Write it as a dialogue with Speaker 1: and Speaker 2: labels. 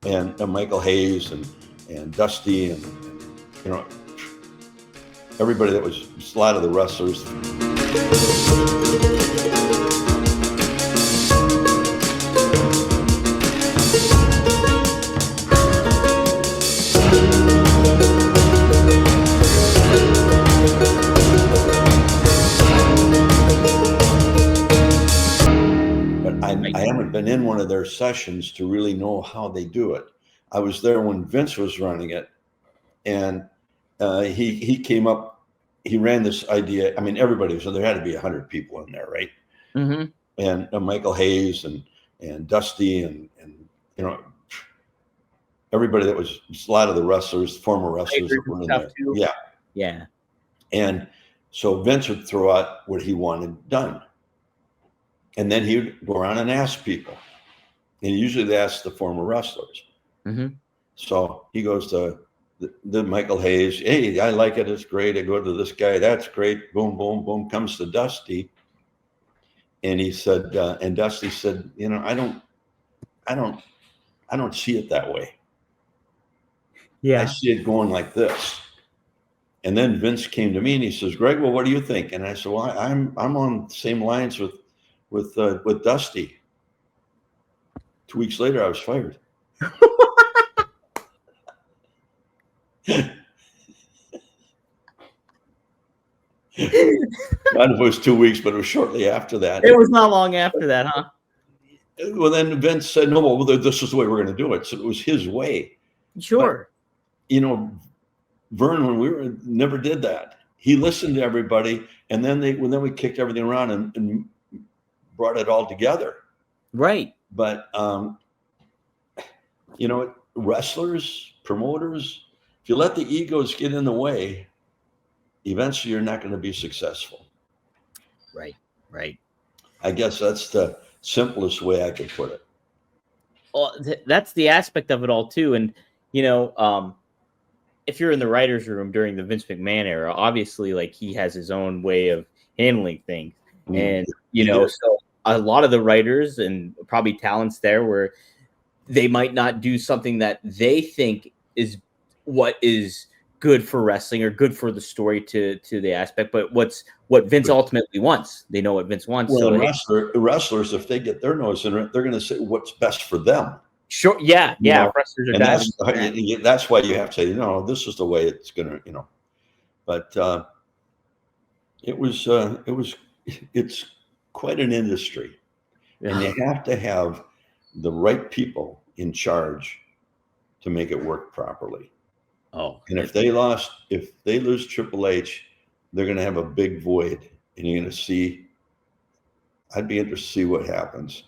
Speaker 1: and Michael Hayes and Dusty and you know everybody that was a lot of the wrestlers. I haven't been in one of their sessions to really know how they do it. I was there when Vince was running it, and he came up. He ran this idea. I mean, everybody. So there had to be 100 people in there, right?
Speaker 2: Mm-hmm.
Speaker 1: And Michael Hayes and Dusty and you know everybody that was a lot of the wrestlers, former wrestlers that were in there.
Speaker 2: Too.
Speaker 1: Yeah,
Speaker 2: yeah.
Speaker 1: And so Vince would throw out what he wanted done. And then he would go around and ask people. And usually they ask the former wrestlers.
Speaker 2: Mm-hmm.
Speaker 1: So he goes to the Michael Hayes. Hey, I like it. It's great. I go to this guy. That's great. Boom, boom, boom. Comes to Dusty. And he said, and Dusty said, I don't see it that way.
Speaker 2: Yeah.
Speaker 1: I see it going like this. And then Vince came to me and he says, Greg, well, what do you think? And I said, well, I'm on the same lines with Dusty. 2 weeks later, I was fired. Not if it was 2 weeks, but it was shortly after that.
Speaker 2: It was not long after that, huh?
Speaker 1: Well, then Vince said, no, well, this is the way we're going to do it. So it was his way.
Speaker 2: Sure.
Speaker 1: But, Vern, when we were, never did that. He listened to everybody, and then we kicked everything around and brought it all together.
Speaker 2: Right.
Speaker 1: But, wrestlers, promoters, if you let the egos get in the way, eventually you're not going to be successful.
Speaker 2: Right.
Speaker 1: I guess that's the simplest way I could put it.
Speaker 2: Well, that's the aspect of it all too. And, if you're in the writer's room during the Vince McMahon era, obviously like he has his own way of handling things. And, so a lot of the writers and probably talents there where they might not do something that they think is what is good for wrestling or good for the story to the aspect, but what Vince ultimately wants. They know what Vince wants.
Speaker 1: Well, so wrestlers, if they get their nose in it, they're going to say what's best for them.
Speaker 2: Sure. Yeah. Wrestlers are
Speaker 1: that's why you have to say, this is the way it's going to, but it's quite an industry, and you have to have the right people in charge to make it work properly.
Speaker 2: Oh,
Speaker 1: and if they lose Triple H, they're going to have a big void, and you're going to see. I'd be interested to see what happens.